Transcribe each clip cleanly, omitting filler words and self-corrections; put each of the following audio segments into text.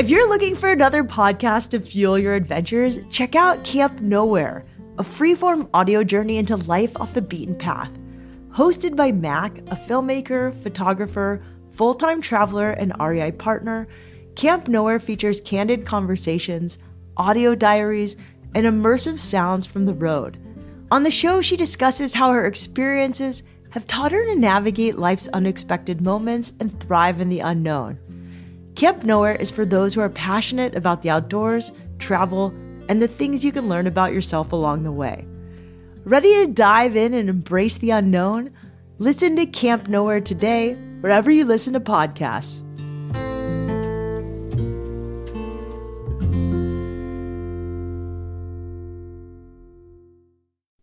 If you're looking for another podcast to fuel your adventures, check out Camp Nowhere, a freeform audio journey into life off the beaten path. Hosted by Mac, a filmmaker, photographer, full-time traveler, and REI partner, Camp Nowhere features candid conversations, audio diaries, and immersive sounds from the road. On the show, she discusses how her experiences have taught her to navigate life's unexpected moments and thrive in the unknown. Camp Nowhere is for those who are passionate about the outdoors, travel, and the things you can learn about yourself along the way. Ready to dive in and embrace the unknown? Listen to Camp Nowhere today, wherever you listen to podcasts.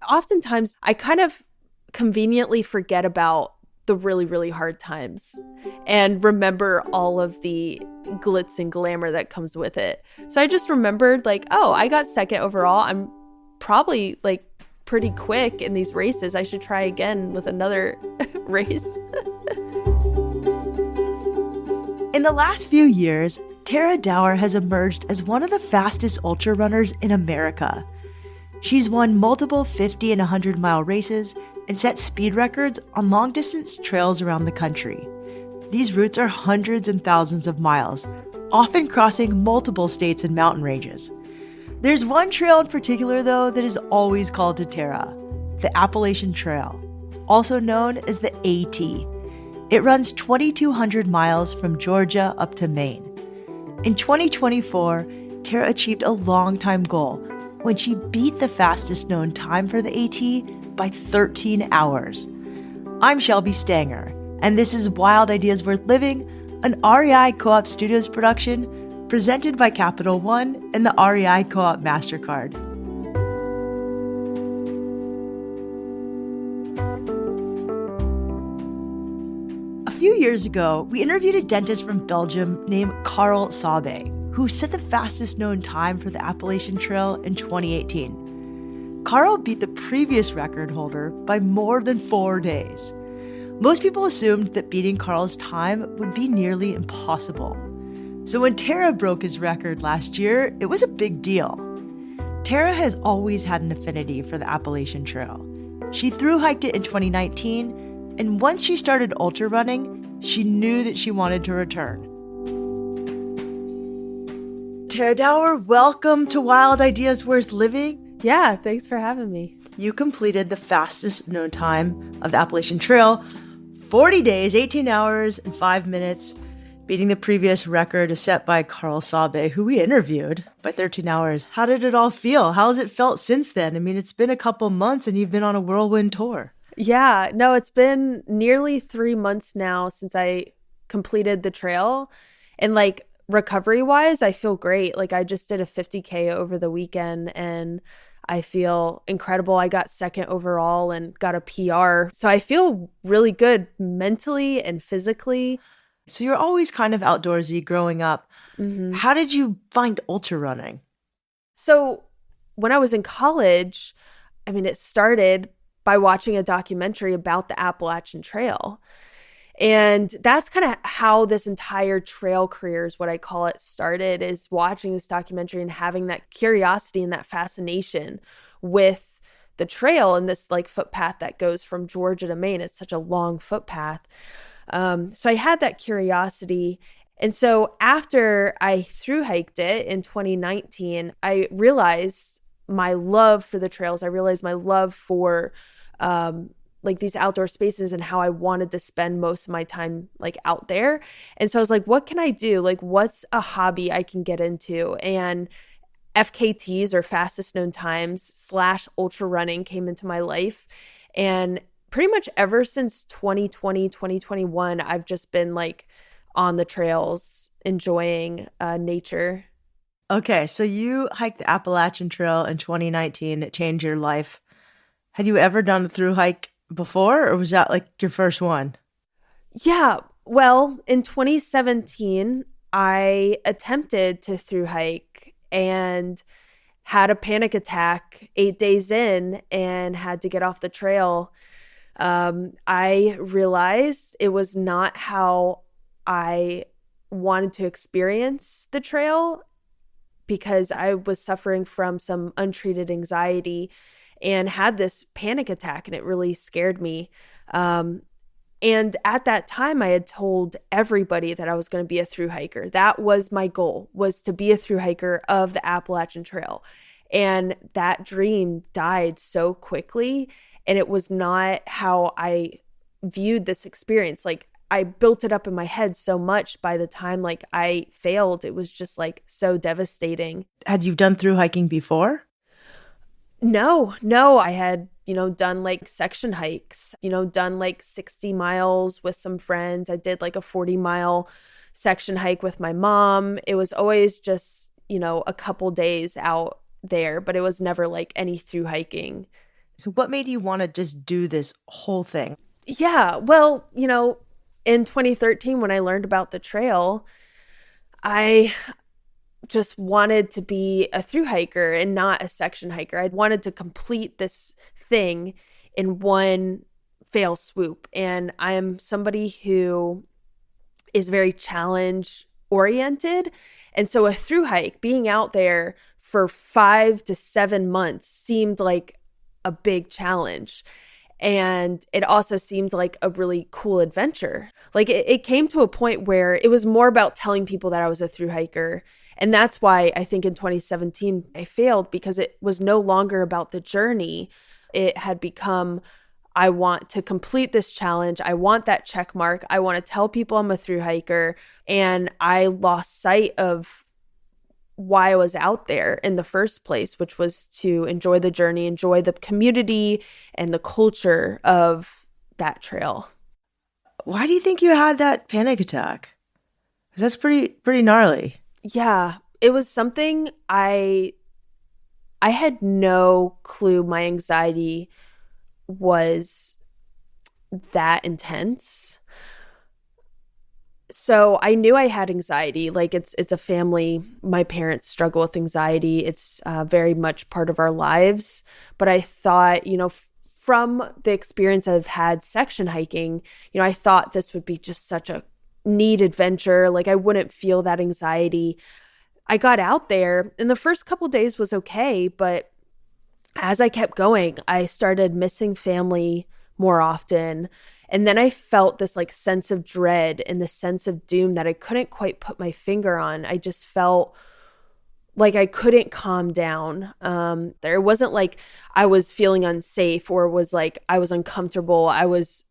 Oftentimes, I kind of conveniently forget about the really, really hard times and remember all of the glitz and glamour that comes with it. So I just remembered like, oh, I got second overall. I'm probably like pretty quick in these races. I should try again with another race. In the last few years, Tara Dower has emerged as one of the fastest ultra runners in America. She's won multiple 50 and 100-mile races and set speed records on long-distance trails around the country. These routes are hundreds and thousands of miles, often crossing multiple states and mountain ranges. There's one trail in particular, though, that is always called to Tara, the Appalachian Trail, also known as the AT. It runs 2,200 miles from Georgia up to Maine. In 2024, Tara achieved a long-time goal when she beat the fastest known time for the AT by 13 hours. I'm Shelby Stanger, and this is Wild Ideas Worth Living, an REI Co-op Studios production presented by Capital One and the REI Co-op MasterCard. A few years ago, we interviewed a dentist from Belgium named Karel Sabe, who set the fastest known time for the Appalachian Trail in 2018. Karel beat the previous record holder by more than 4 days. Most people assumed that beating Karel's time would be nearly impossible. So when Tara broke his record last year, it was a big deal. Tara has always had an affinity for the Appalachian Trail. She thru-hiked it in 2019, and once she started ultra running, she knew that she wanted to return. Tara Dower, welcome to Wild Ideas Worth Living. Yeah, thanks for having me. You completed the fastest known time of the Appalachian Trail, 40 days, 18 hours, and 5 minutes, beating the previous record set by Karel Sabe, who we interviewed, by 13 hours. How did it all feel? How has it felt since then? I mean, it's been a couple months and you've been on a whirlwind tour. Yeah, no, it's been nearly 3 months now since I completed the trail. And like recovery-wise, I feel great. Like I just did a 50K over the weekend and I feel incredible. I got second overall and got a PR. So I feel really good mentally and physically. So you're always kind of outdoorsy growing up. Mm-hmm. How did you find ultra running? So when I was in college, I mean, it started by watching a documentary about the Appalachian Trail. And that's kind of how this entire trail career is what I call it started, is watching this documentary and having that curiosity and that fascination with the trail and this like footpath that goes from Georgia to Maine. It's such a long footpath. So I had that curiosity. And so after I thru-hiked it in 2019, I realized my love for the trails. I realized my love for like these outdoor spaces and how I wanted to spend most of my time like out there. And so I was like, what can I do? Like, what's a hobby I can get into? And FKTs, or fastest known times / ultra running, came into my life. And pretty much ever since 2020, 2021, I've just been like on the trails enjoying nature. Okay, so you hiked the Appalachian Trail in 2019. It changed your life. Had you ever done a thru hike before, or was that like your first one? Yeah, well, in 2017, I attempted to thru hike and had a panic attack 8 days in and had to get off the trail. I realized it was not how I wanted to experience the trail because I was suffering from some untreated anxiety and had this panic attack, and it really scared me. And at that time, I had told everybody that I was going to be a thru hiker. That was my goal, was to be a thru hiker of the Appalachian Trail. And that dream died so quickly, and it was not how I viewed this experience. Like, I built it up in my head so much by the time like I failed, it was just like so devastating. Had you done through hiking before? No, I had, done like section hikes, done like 60 miles with some friends. I did like a 40-mile section hike with my mom. It was always just, a couple days out there, but it was never like any through hiking. So what made you want to just do this whole thing? Yeah, well, in 2013, when I learned about the trail, I just wanted to be a thru hiker and not a section hiker. I wanted to complete this thing in one fell swoop. And I am somebody who is very challenge oriented. And so a thru hike, being out there for 5 to 7 months, seemed like a big challenge. And it also seemed like a really cool adventure. Like it came to a point where it was more about telling people that I was a thru hiker. And that's why I think in 2017 I failed, because it was no longer about the journey. It had become, I want to complete this challenge. I want that check mark. I want to tell people I'm a thru hiker. And I lost sight of why I was out there in the first place, which was to enjoy the journey, enjoy the community and the culture of that trail. Why do you think you had that panic attack? 'Cause that's pretty gnarly. Yeah, it was something I had no clue my anxiety was that intense. So I knew I had anxiety. Like it's a family. My parents struggle with anxiety. It's very much part of our lives. But I thought, from the experience I've had section hiking, I thought this would be just such a neat adventure. Like I wouldn't feel that anxiety. I got out there and the first couple days was okay. But as I kept going, I started missing family more often. And then I felt this like sense of dread and this sense of doom that I couldn't quite put my finger on. I just felt like I couldn't calm down. There wasn't like I was feeling unsafe or was like I was uncomfortable. I was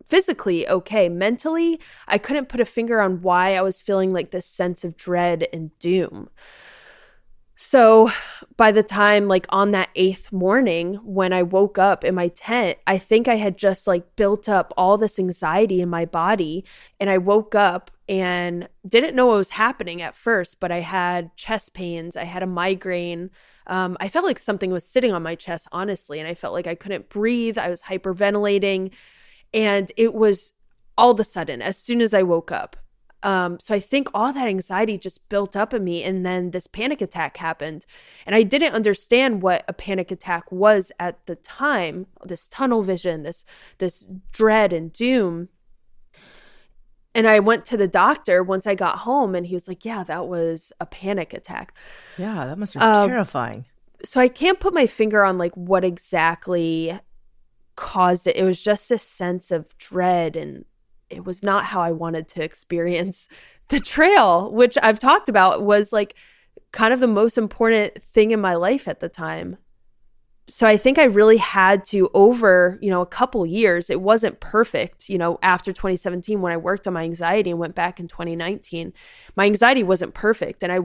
physically okay. Mentally, I couldn't put a finger on why I was feeling like this sense of dread and doom. So by the time like on that 8th morning when I woke up in my tent, I think I had just like built up all this anxiety in my body. And I woke up and didn't know what was happening at first, but I had chest pains. I had a migraine. I felt like something was sitting on my chest, honestly. And I felt like I couldn't breathe. I was hyperventilating. And it was all of a sudden, as soon as I woke up. So I think all that anxiety just built up in me, and then this panic attack happened. And I didn't understand what a panic attack was at the time, this tunnel vision, this dread and doom. And I went to the doctor once I got home, and he was like, yeah, that was a panic attack. Yeah, that must have been terrifying. So I can't put my finger on like what exactly caused it. It was just this sense of dread, and it was not how I wanted to experience the trail, which I've talked about was like kind of the most important thing in my life at the time. So I think I really had to, over, a couple years, it wasn't perfect, after 2017 when I worked on my anxiety and went back in 2019, my anxiety wasn't perfect. And I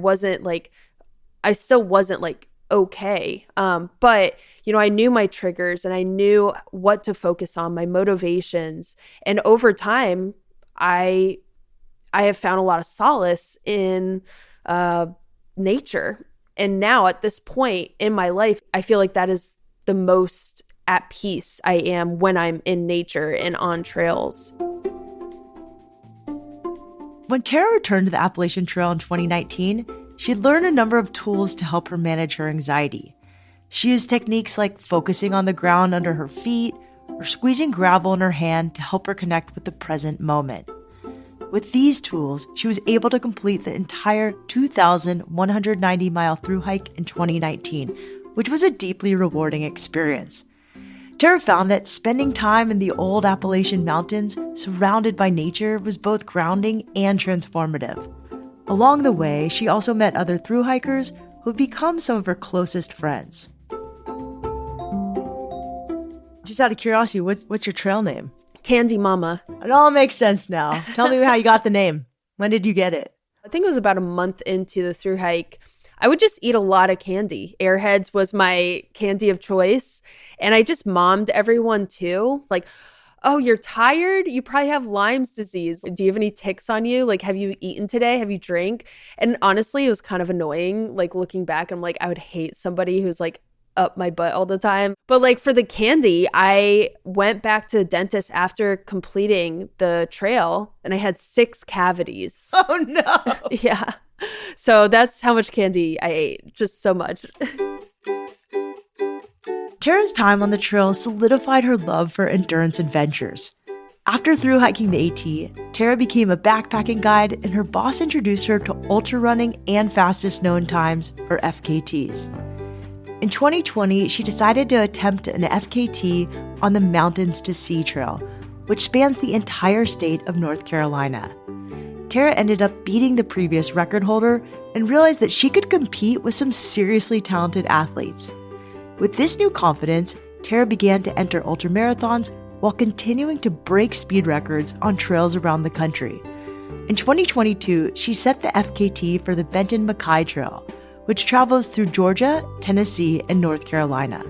still wasn't like okay. But I knew my triggers and I knew what to focus on, my motivations. And over time, I have found a lot of solace in nature. And now at this point in my life, I feel like that is the most at peace I am when I'm in nature and on trails. When Tara returned to the Appalachian Trail in 2019, she learned a number of tools to help her manage her anxiety. She used techniques like focusing on the ground under her feet or squeezing gravel in her hand to help her connect with the present moment. With these tools, she was able to complete the entire 2,190-mile thru hike in 2019, which was a deeply rewarding experience. Tara found that spending time in the old Appalachian Mountains, surrounded by nature, was both grounding and transformative. Along the way, she also met other thru hikers who have become some of her closest friends. Just out of curiosity, what's your trail name? Candy Mama. It all makes sense now. Tell me how you got the name. When did you get it? I think it was about a month into the thru hike. I would just eat a lot of candy. Airheads was my candy of choice. And I just mommed everyone too. Like, oh, you're tired? You probably have Lyme's disease. Do you have any ticks on you? Like, have you eaten today? Have you drank? And honestly, it was kind of annoying. Like, looking back, I'm like, I would hate somebody who's like up my butt all the time. But like for the candy, I went back to the dentist after completing the trail and I had 6 cavities. Oh no. Yeah. So that's how much candy I ate. Just so much. Tara's time on the trail solidified her love for endurance adventures. After thru hiking the AT, Tara became a backpacking guide and her boss introduced her to ultra running and fastest known times, or FKTs. In 2020, she decided to attempt an FKT on the Mountains to Sea Trail, which spans the entire state of North Carolina. Tara ended up beating the previous record holder and realized that she could compete with some seriously talented athletes. With this new confidence, Tara began to enter ultramarathons while continuing to break speed records on trails around the country. In 2022, she set the FKT for the Benton-MacKaye Trail, which travels through Georgia, Tennessee, and North Carolina.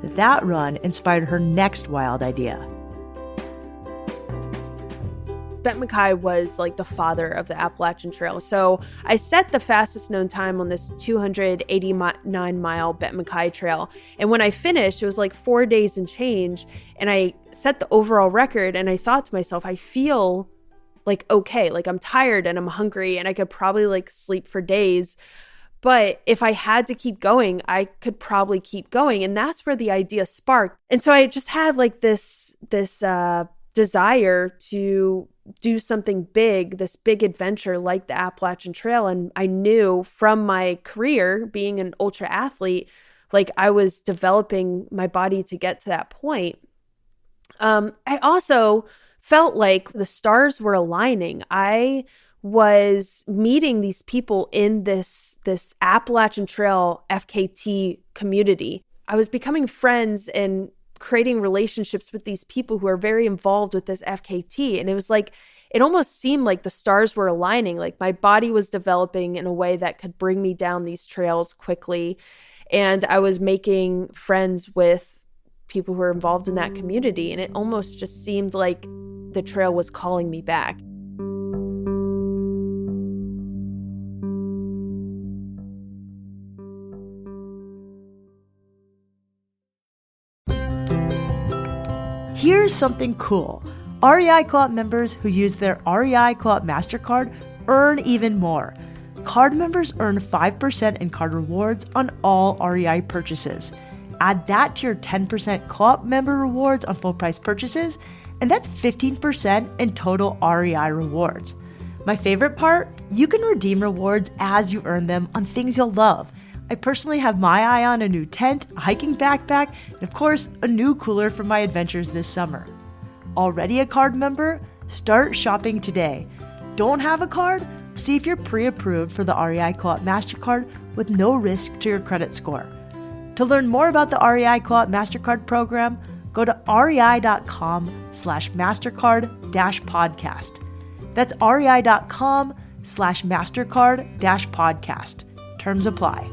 That run inspired her next wild idea. Benton-MacKaye was like the father of the Appalachian Trail. So I set the fastest known time on this 289-mile Benton-MacKaye Trail. And when I finished, it was like 4 days and change. And I set the overall record. And I thought to myself, I feel like okay, like I'm tired and I'm hungry and I could probably like sleep for days. But if I had to keep going, I could probably keep going. And that's where the idea sparked. And so I just had like this desire to do something big, this big adventure like the Appalachian Trail. And I knew from my career being an ultra athlete, like I was developing my body to get to that point. I also felt like the stars were aligning. I was meeting these people in this Appalachian Trail FKT community. I was becoming friends and creating relationships with these people who are very involved with this FKT. And it was like, it almost seemed like the stars were aligning. Like my body was developing in a way that could bring me down these trails quickly. And I was making friends with people who were involved in that community. And it almost just seemed like the trail was calling me back. Here's something cool. REI Co-op members who use their REI Co-op MasterCard earn even more. Card members earn 5% in card rewards on all REI purchases. Add that to your 10% Co-op member rewards on full price purchases, and that's 15% in total REI rewards. My favorite part? You can redeem rewards as you earn them on things you'll love. I personally have my eye on a new tent, a hiking backpack, and of course, a new cooler for my adventures this summer. Already a card member? Start shopping today. Don't have a card? See if you're pre-approved for the REI Co-op MasterCard with no risk to your credit score. To learn more about the REI Co-op MasterCard program, go to rei.com/MasterCard-podcast. That's rei.com/MasterCard-podcast. Terms apply.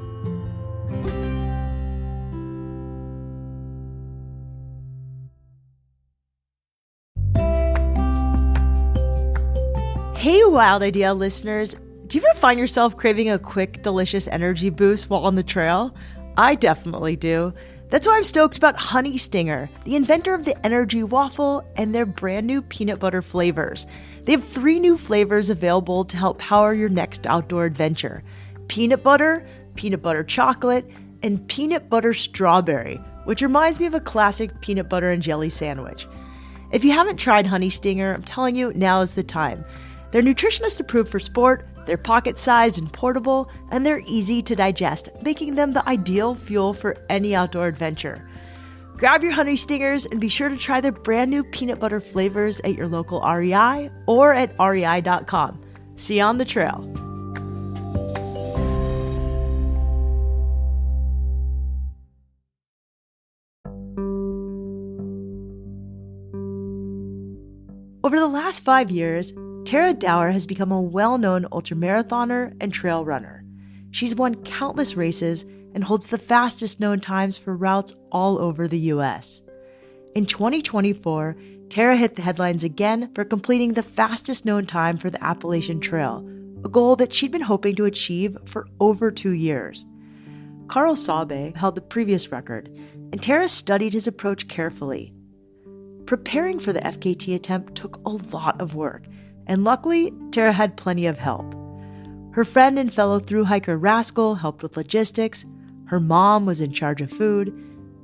Hey, Wild Idea listeners. Do you ever find yourself craving a quick, delicious energy boost while on the trail? I definitely do. That's why I'm stoked about Honey Stinger, the inventor of the energy waffle and their brand new peanut butter flavors. They have 3 new flavors available to help power your next outdoor adventure: peanut butter chocolate, and peanut butter strawberry, which reminds me of a classic peanut butter and jelly sandwich. If you haven't tried Honey Stinger, I'm telling you, now is the time. They're nutritionist approved for sport, they're pocket-sized and portable, and they're easy to digest, making them the ideal fuel for any outdoor adventure. Grab your honey stingers and be sure to try their brand new peanut butter flavors at your local REI or at rei.com. See you on the trail. Over the last 5 years, Tara Dower has become a well-known ultramarathoner and trail runner. She's won countless races and holds the fastest known times for routes all over the U.S. In 2024, Tara hit the headlines again for completing the fastest known time for the Appalachian Trail, a goal that she'd been hoping to achieve for over 2 years. Carl Sabe held the previous record, and Tara studied his approach carefully. Preparing for the FKT attempt took a lot of work, and luckily, Tara had plenty of help. Her friend and fellow thru-hiker Rascal helped with logistics, her mom was in charge of food,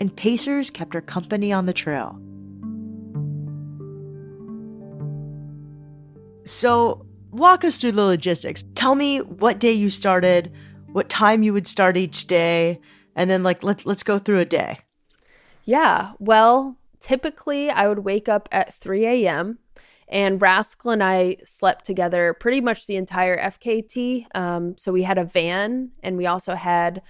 and pacers kept her company on the trail. So, walk us through the logistics. Tell me what day you started, what time you would start each day, and then let's go through a day. Yeah, well, typically I would wake up at 3 a.m. and Rascal and I slept together pretty much the entire FKT. So we had a van and we also had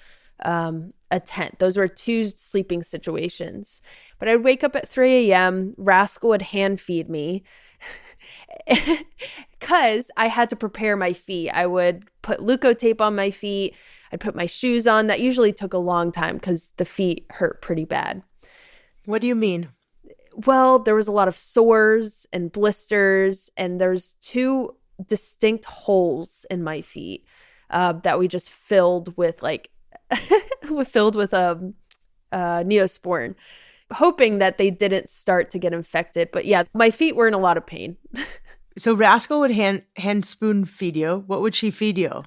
a tent. Those were 2 sleeping situations. But I'd wake up at 3 a.m. Rascal would hand feed me because I had to prepare my feet. I would put Leukotape on my feet. I'd put my shoes on. That usually took a long time because the feet hurt pretty bad. What do you mean? Well, there was a lot of sores and blisters, and there's 2 distinct holes in my feet that we just filled with Neosporin, hoping that they didn't start to get infected. But yeah, my feet were in a lot of pain. So Rascal would hand spoon feed you. What would she feed you?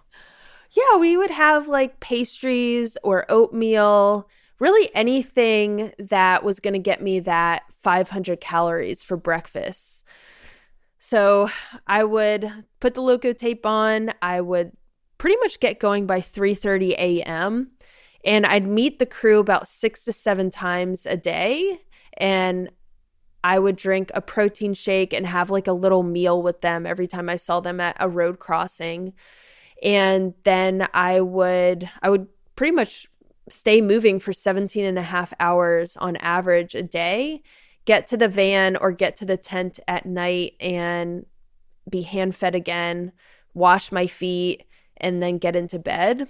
Yeah, we would have like pastries or oatmeal, really anything that was going to get me that 500 calories for breakfast. So I would put the Leukotape on. I would pretty much get going by 3:30 a.m. And I'd meet the crew about 6 to 7 times a day. And I would drink a protein shake and have like a little meal with them every time I saw them at a road crossing. And then I would pretty much stay moving for 17 and a half hours on average a day, get to the van or get to the tent at night and be hand fed again, wash my feet, and then get into bed.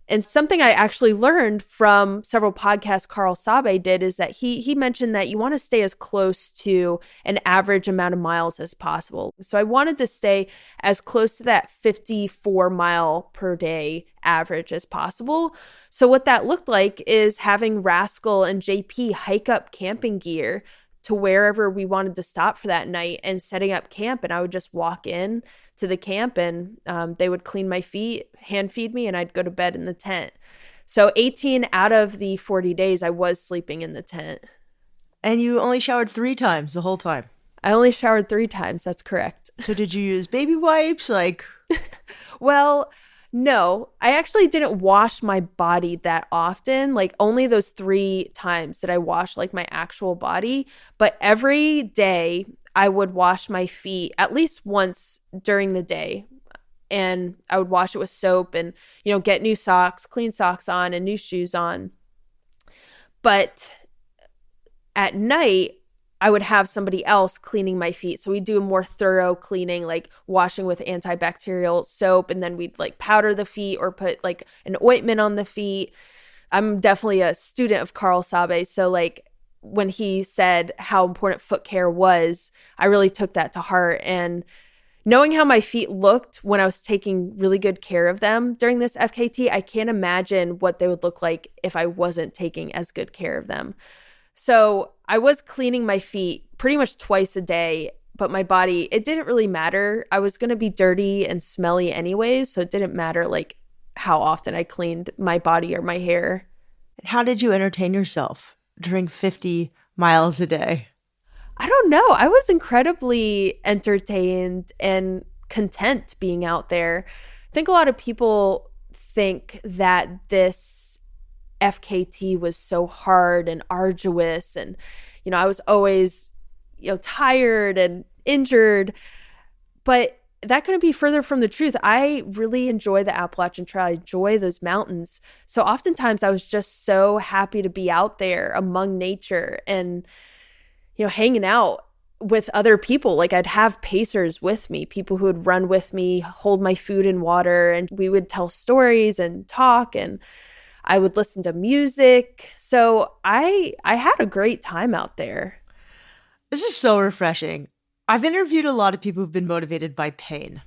And something I actually learned from several podcasts Carl Sabe did is that he mentioned that you want to stay as close to an average amount of miles as possible. So I wanted to stay as close to that 54 mile per day average as possible. So what that looked like is having Rascal and JP hike up camping gear to wherever we wanted to stop for that night and setting up camp. And I would just walk in to the camp and they would clean my feet, hand feed me, and I'd go to bed in the tent. So 18 out of the 40 days I was sleeping in the tent. And you only showered 3 times the whole time? I only showered 3 times. That's correct. So did you use baby wipes? Well, no, I actually didn't wash my body that often. Like only those 3 times that I washed like my actual body. But every day I would wash my feet at least once during the day. And I would wash it with soap and, get new socks, clean socks on and new shoes on. But at night, I would have somebody else cleaning my feet. So we'd do a more thorough cleaning, like washing with antibacterial soap. And then we'd like powder the feet or put like an ointment on the feet. I'm definitely a student of Carl Sabe. So like when he said how important foot care was, I really took that to heart. And knowing how my feet looked when I was taking really good care of them during this FKT, I can't imagine what they would look like if I wasn't taking as good care of them. So I was cleaning my feet pretty much twice a day, but my body, it didn't really matter. I was going to be dirty and smelly anyways, so it didn't matter like how often I cleaned my body or my hair. How did you entertain yourself during 50 miles a day? I don't know. I was incredibly entertained and content being out there. I think a lot of people think that this FKT was so hard and arduous, and I was always tired and injured, but that couldn't be further from the truth. I really enjoy the Appalachian Trail. I enjoy those mountains. So oftentimes I was just so happy to be out there among nature and hanging out with other people. Like, I'd have pacers with me, people who would run with me, hold my food and water, and we would tell stories and talk, and I would listen to music. So I had a great time out there. This is so refreshing. I've interviewed a lot of people who've been motivated by pain.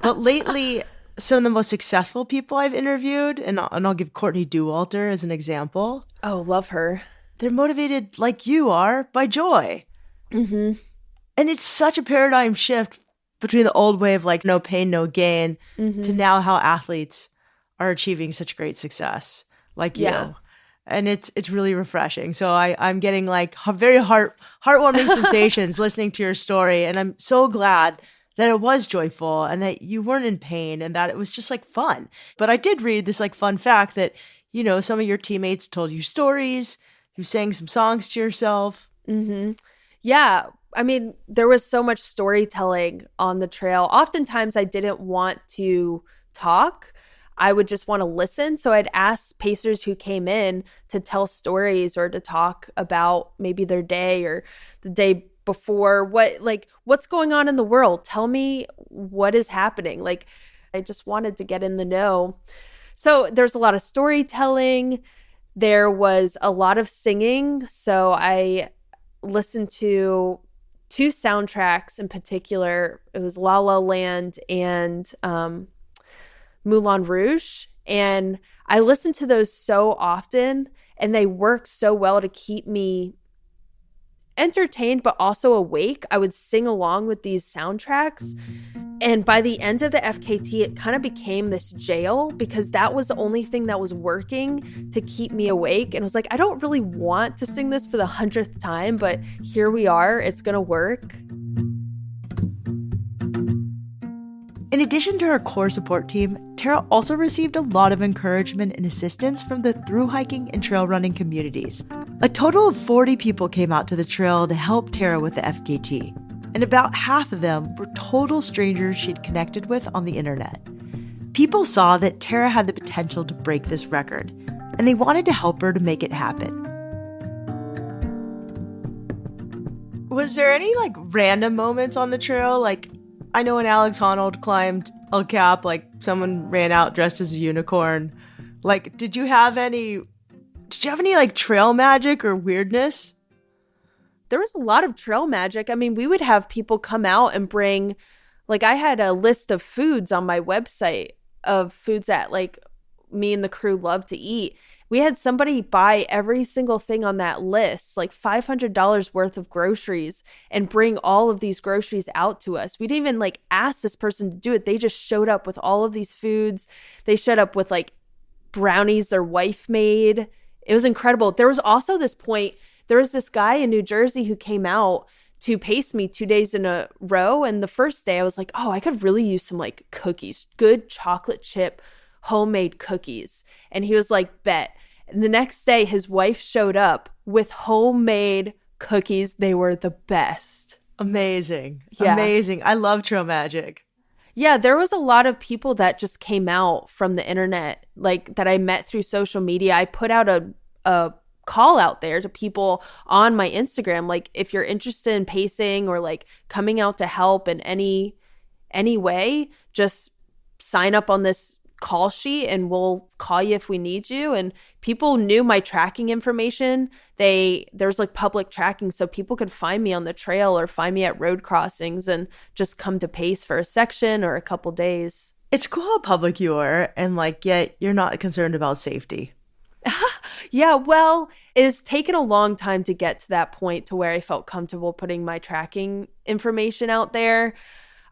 But lately, some of the most successful people I've interviewed, and I'll give Courtney Dauwalter as an example. Oh, love her. They're motivated, like you are, by joy. Mm-hmm. And it's such a paradigm shift between the old way of like no pain, no gain, to now how athletes are achieving such great success, like you. And it's really refreshing. So I'm getting like very heartwarming sensations listening to your story. And I'm so glad that it was joyful and that you weren't in pain and that it was just like fun. But I did read this like fun fact that, some of your teammates told you stories, you sang some songs to yourself. Mm-hmm. Yeah. I mean, there was so much storytelling on the trail. Oftentimes I didn't want to talk. I would just want to listen. So I'd ask pacers who came in to tell stories or to talk about maybe their day or the day before. What's going on in the world? Tell me what is happening. Like, I just wanted to get in the know. So there's a lot of storytelling. There was a lot of singing. So I listened to 2 soundtracks in particular. It was La La Land and Moulin Rouge. And I listened to those so often, and they worked so well to keep me entertained, but also awake. I would sing along with these soundtracks. And by the end of the FKT, it kind of became this jail because that was the only thing that was working to keep me awake. And I was like, I don't really want to sing this for the 100th time, but here we are. It's going to work. In addition to her core support team, Tara also received a lot of encouragement and assistance from the thru hiking and trail running communities. A total of 40 people came out to the trail to help Tara with the FKT, and about half of them were total strangers she'd connected with on the internet. People saw that Tara had the potential to break this record, and they wanted to help her to make it happen. Was there any random moments on the trail? I know when Alex Honnold climbed El Cap, someone ran out dressed as a unicorn. Did you have any trail magic or weirdness? There was a lot of trail magic. I mean, we would have people come out and bring, I had a list of foods on my website of foods that me and the crew love to eat. We had somebody buy every single thing on that list, $500 worth of groceries, and bring all of these groceries out to us. We didn't even ask this person to do it. They just showed up with all of these foods. They showed up with brownies their wife made. It was incredible. There was also this point, there was this guy in New Jersey who came out to pace me 2 days in a row. And the first day I was like, oh, I could really use some cookies, good chocolate chip homemade cookies. And he was like, bet. And the next day his wife showed up with homemade cookies. They were the best. Amazing. Yeah. Amazing. I love trail magic. Yeah, there was a lot of people that just came out from the internet, that I met through social media. I put out a call out there to people on my Instagram. If you're interested in pacing or coming out to help in any way, just sign up on this call sheet and we'll call you if we need you. And people knew my tracking information. There's public tracking, so people could find me on the trail or find me at road crossings and just come to pace for a section or a couple days. It's cool how public you are, and yet you're not concerned about safety. Yeah, well, it's taken a long time to get to that point to where I felt comfortable putting my tracking information out there.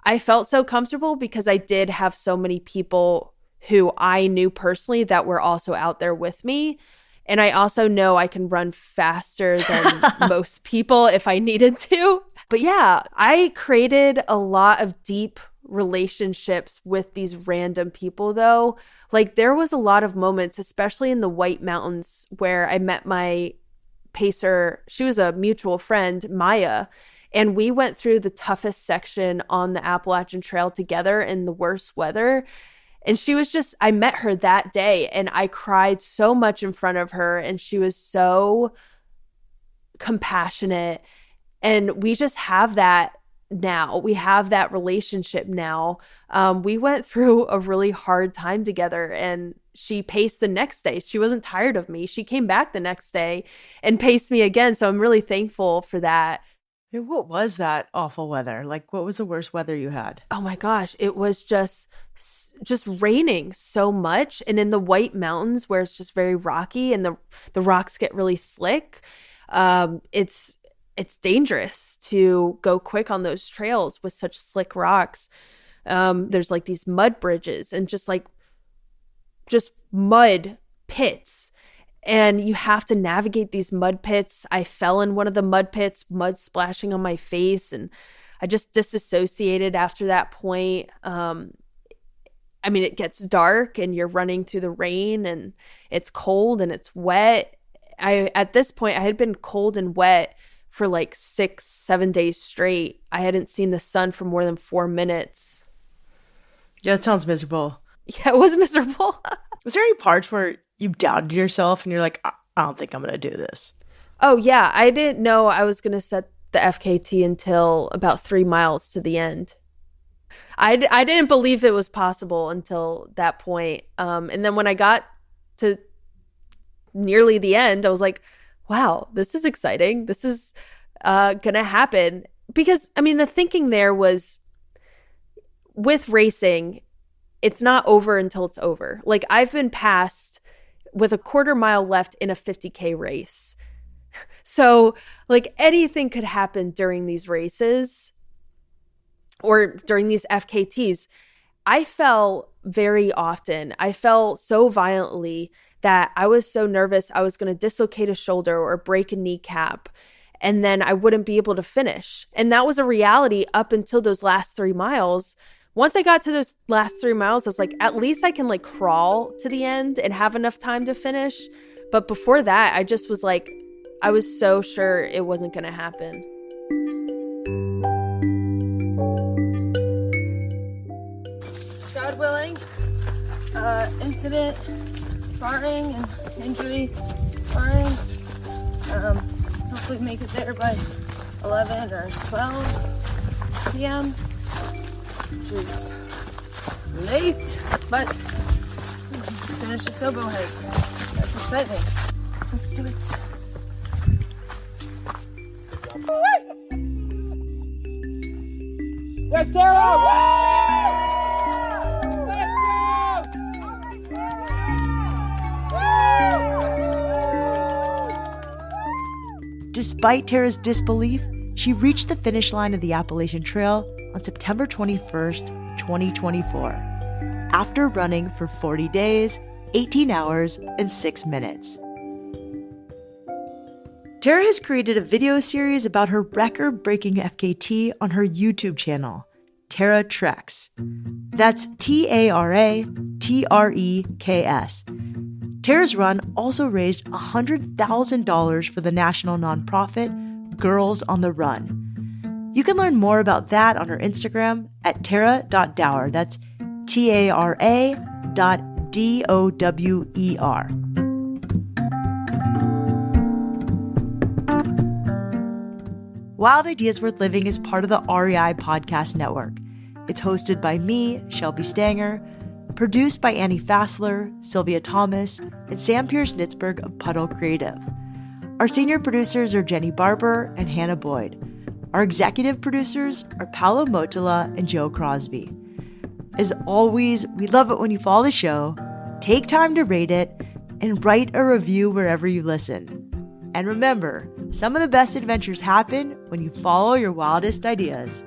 I felt so comfortable because I did have so many people who I knew personally that were also out there with me. And I also know I can run faster than most people if I needed to. But yeah, I created a lot of deep relationships with these random people though. Like there was a lot of moments, especially in the White Mountains, where I met my pacer. She was a mutual friend, Maya, and we went through the toughest section on the Appalachian Trail together in the worst weather. And she was just, I met her that day and I cried so much in front of her, and she was so compassionate. And we just have that now. We have that relationship now. We went through a really hard time together, and she paced the next day. She wasn't tired of me. She came back the next day and paced me again. So I'm really thankful for that. What was that awful weather? Like, what was the worst weather you had? Oh my gosh, it was just raining so much. And in the White Mountains, where it's just very rocky and the rocks get really slick, it's dangerous to go quick on those trails with such slick rocks. There's like these mud bridges and just mud pits. And you have to navigate these mud pits. I fell in one of the mud pits, mud splashing on my face, and I just disassociated after that point. I mean, it gets dark and you're running through the rain and it's cold and it's wet. At this point, I had been cold and wet for like 6-7 days straight. I hadn't seen the sun for more than 4 minutes. Yeah, it sounds miserable. Yeah, it was miserable. Was there any parts where you doubted yourself and you're like, I don't think I'm going to do this? Oh, yeah. I didn't know I was going to set the FKT until about 3 miles to the end. I didn't believe it was possible until that point. And then when I got to nearly the end, I was like, wow, this is exciting. This is going to happen. Because, I mean, the thinking there was, with racing, it's not over until it's over. Like, I've been passed with a 1/4 mile left in a 50K race. So, like, anything could happen during these races or during these FKTs. I fell very often. I fell so violently that I was so nervous I was going to dislocate a shoulder or break a kneecap, and then I wouldn't be able to finish. And that was a reality up until those last 3 miles. Once I got to those last 3 miles, I was like, at least I can like crawl to the end and have enough time to finish. But before that, I just was like, I was so sure it wasn't going to happen. God willing, incident, barring and injury, barring. Hopefully make it there by 11 or 12 p.m. which is late, but finish the Sobo hike. That's exciting. Let's do it. Yes, Tara! Despite Tara's disbelief, she reached the finish line of the Appalachian Trail on September 21st, 2024, after running for 40 days, 18 hours, and 6 minutes. Tara has created a video series about her record-breaking FKT on her YouTube channel, Tara Treks. That's TARATREKS. Tara's run also raised $100,000 for the national nonprofit Girls on the Run. You can learn more about that on her Instagram at tara.dower. That's TARA.DOWER. Wild Ideas Worth Living is part of the REI Podcast Network. It's hosted by me, Shelby Stanger, produced by Annie Fassler, Sylvia Thomas, and Sam Pierce-Nitzberg of Puddle Creative. Our senior producers are Jenny Barber and Hannah Boyd. Our executive producers are Paolo Motola and Joe Crosby. As always, we love it when you follow the show, take time to rate it, and write a review wherever you listen. And remember, some of the best adventures happen when you follow your wildest ideas.